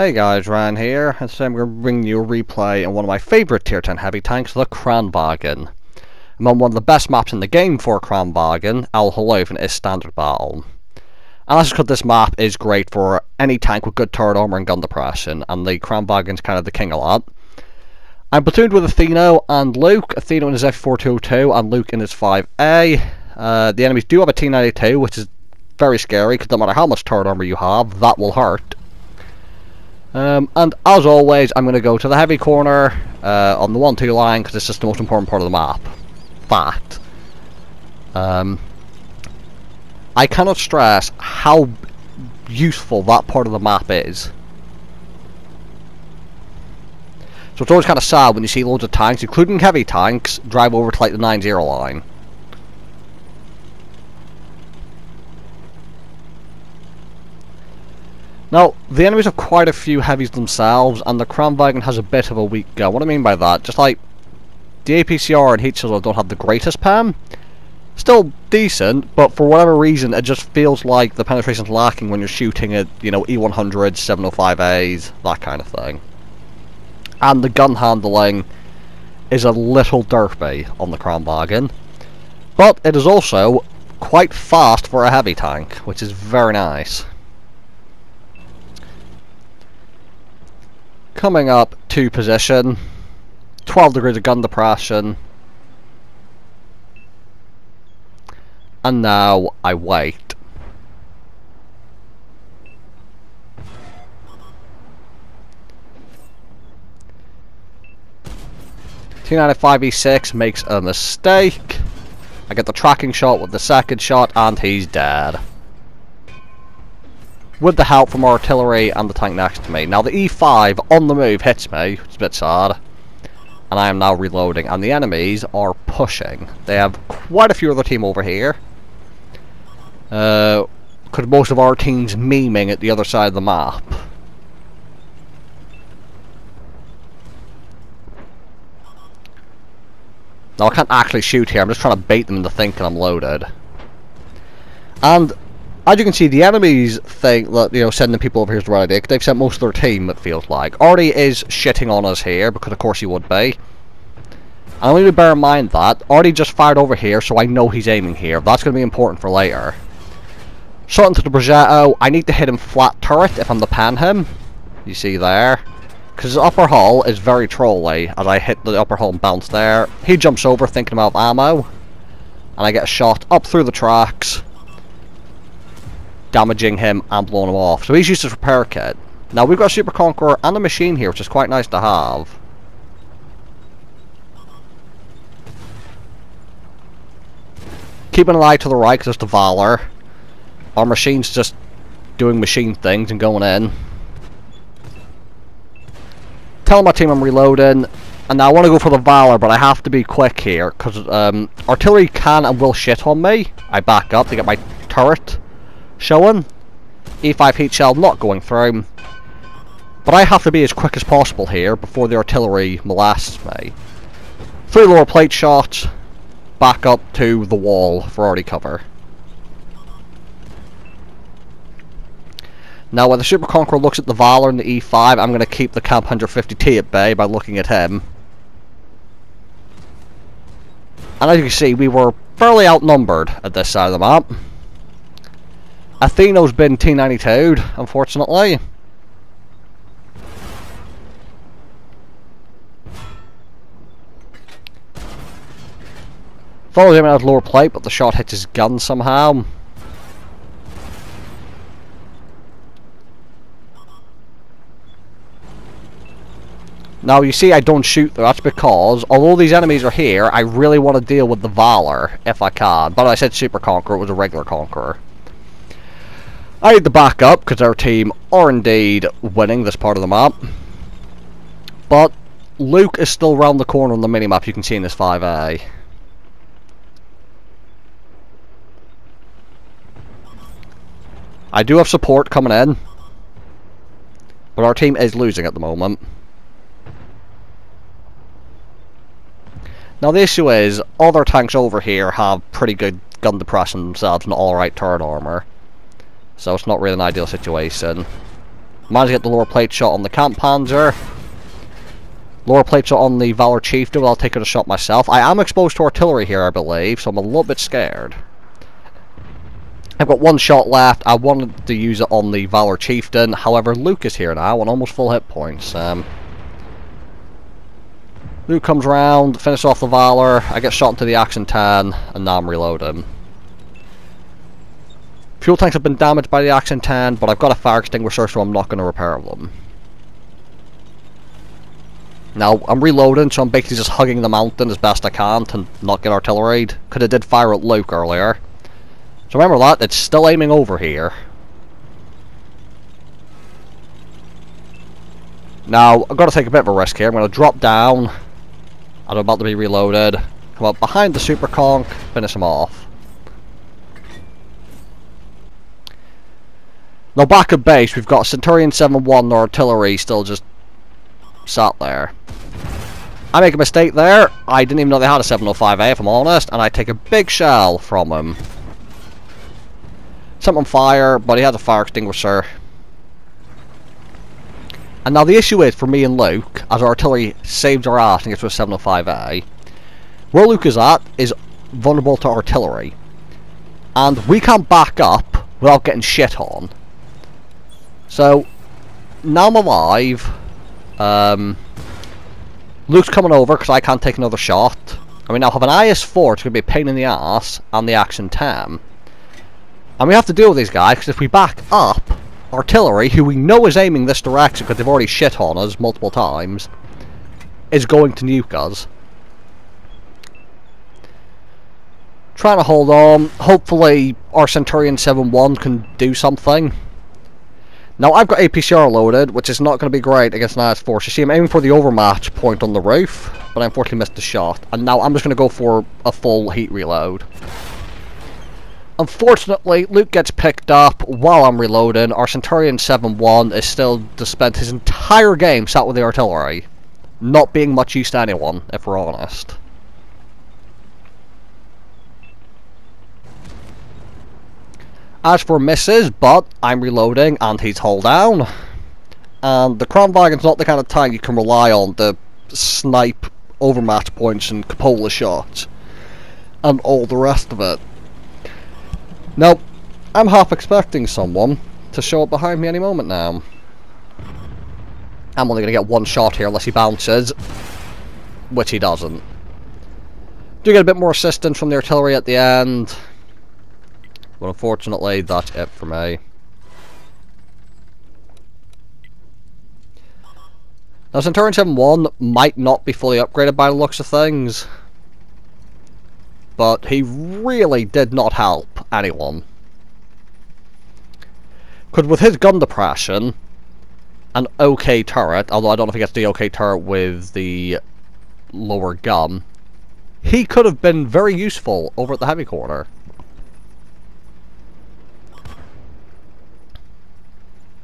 Hey guys, Ryan here, and today I'm going to bring you a replay on one of my favourite tier 10 heavy tanks, the Kranvagn. I'm on one of the best maps in the game for Kranvagn, Al Holoven is standard battle. And that's because this map is great for any tank with good turret armor and gun depression, and the Kranvagn's kind of the king of that. I'm platooned with Atheno and Luke, Atheno in his F4202 and Luke in his 5A. The enemies do have a T92, which is very scary, because no matter how much turret armor you have, that will hurt. And as always, I'm going to go to the heavy corner on the 1-2 line because it's just the most important part of the map. Fact. I cannot stress how useful that part of the map is. So it's always kind of sad when you see loads of tanks, including heavy tanks, drive over to like the 9-0 line. Now, the enemies have quite a few heavies themselves, and the Kranvagn has a bit of a weak gun. What I mean by that, just like the APCR and heat shield don't have the greatest PAM. Still decent, but for whatever reason, it just feels like the penetration's lacking when you're shooting at, you know, E100s, 705As, that kind of thing. And the gun handling is a little derpy on the Kranvagn, but it is also quite fast for a heavy tank, which is very nice. Coming up to position, 12 degrees of gun depression, and now I wait. T95E6 makes a mistake. I get the tracking shot with the second shot and he's dead, with the help from artillery and the tank next to me. Now the E5 on the move hits me, it's a bit sad, and I am now reloading, and the enemies are pushing. They have quite a few other team over here, because most of our team's memeing at the other side of the map. Now I can't actually shoot here, I'm just trying to bait them into thinking I'm loaded. And as you can see, the enemies think that, you know, sending people over here is the right idea, because they've sent most of their team, it feels like. Artie is shitting on us here, because of course he would be. And I need to bear in mind that Artie just fired over here, so I know he's aiming here. That's going to be important for later. Shot into the Progetto, I need to hit him flat turret if I'm to pan him. You see there. Because his upper hull is very trolly, as I hit the upper hull and bounce there. He jumps over thinking about ammo, and I get a shot up through the tracks, damaging him and blowing him off. So he's used his repair kit. Now we've got a Super Conqueror and a machine here, which is quite nice to have. Keeping an eye to the right because it's the Valor. Our machine's just doing machine things and going in. Telling my team I'm reloading, and now I want to go for the Valor, but I have to be quick here because artillery can and will shit on me. I back up to get my turret showing. E5 heat shell not going through, but I have to be as quick as possible here before the artillery molests me. 3 lower plate shots, back up to the wall for already cover. Now when the Super Conqueror looks at the Valor and the E5, I'm going to keep the Camp 150T at bay by looking at him. And as you can see, we were fairly outnumbered at this side of the map. Atheno's been T92'd, unfortunately. Follows him out of lower plate, but the shot hits his gun somehow. Now you see I don't shoot though, that's because, although these enemies are here, I really want to deal with the Valor, if I can. But I said Super Conqueror, it was a regular Conqueror. I need to back up because our team are indeed winning this part of the map. But Luke is still round the corner on the minimap, you can see in this 5A. I do have support coming in, but our team is losing at the moment. Now the issue is, all their tanks over here have pretty good gun depression themselves and alright turret armor. So it's not really an ideal situation. Managed to get the lower plate shot on the Camp Panzer. Lower plate shot on the Valor Chieftain, I'll take a shot myself. I am exposed to artillery here, I believe, so I'm a little bit scared. I've got one shot left. I wanted to use it on the Valor Chieftain, however Luke is here now on almost full hit points. Luke comes round, finishes off the Valor, I get shot into the Action 10, and now I'm reloading. Fuel tanks have been damaged by the Action 10, but I've got a fire extinguisher, so I'm not going to repair them. Now, I'm reloading, so I'm basically just hugging the mountain as best I can to not get artilleried. Because I did fire at Luke earlier. So remember that, it's still aiming over here. Now, I've got to take a bit of a risk here. I'm going to drop down. I'm about to be reloaded. Come up behind the Super Conch, finish him off. Now back at base, we've got Centurion 7-1 artillery still just sat there. I make a mistake there. I didn't even know they had a 705A, if I'm honest, and I take a big shell from him. Set him on fire, but he has a fire extinguisher. And now the issue is, for me and Luke, as our artillery saves our ass and gets to a 705A, where Luke is at is vulnerable to artillery. And we can't back up without getting shit on. So, now I'm alive. Luke's coming over because I can't take another shot. And we now have an IS-4, it's going to be a pain in the ass, and the Action 10. And we have to deal with these guys, because if we back up, artillery, who we know is aiming this direction because they've already shit on us multiple times, is going to nuke us. Trying to hold on. Hopefully our Centurion 7-1 can do something. Now I've got APCR loaded, which is not going to be great against an IS-4. You see, I'm aiming for the overmatch point on the roof, but I unfortunately missed the shot. And now I'm just going to go for a full heat reload. Unfortunately, Luke gets picked up while I'm reloading. Our Centurion 7-1 is still to spend his entire game sat with the artillery, not being much use to anyone, if we're honest. As for misses, but I'm reloading and he's hull down. And the Kranvagn's not the kind of tank you can rely on to snipe overmatch points and cupola shots and all the rest of it. Now, I'm half expecting someone to show up behind me any moment now. I'm only going to get one shot here unless he bounces, which he doesn't. Do get a bit more assistance from the artillery at the end. But unfortunately, that's it for me. Now, Centurion 7-1 might not be fully upgraded by the looks of things, but he really did not help anyone. Because with his gun depression, an OK turret, although I don't know if he gets the OK turret with the lower gun, he could have been very useful over at the heavy corner.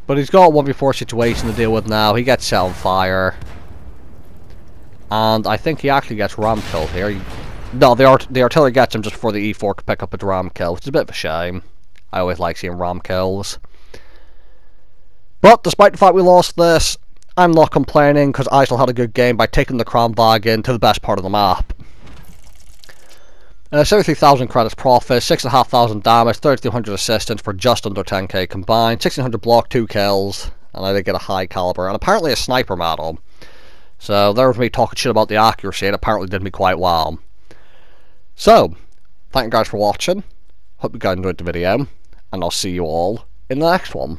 But he's got a 1v4 situation to deal with now. He gets set on fire. And I think he actually gets ram killed here. No, the artillery gets him just before the E4 can pick up a ram kill, which is a bit of a shame. I always like seeing ram kills. But despite the fact we lost this, I'm not complaining because I still had a good game by taking the Kranvagn to the best part of the map. 73,000 credits profit, 6,500 damage, 3,200 assistance for just under 10k combined, 1,600 block, 2 kills, and I did get a high caliber, and apparently a sniper medal. So there was me talking shit about the accuracy, and apparently did me quite well. So, thank you guys for watching, hope you guys enjoyed the video, and I'll see you all in the next one.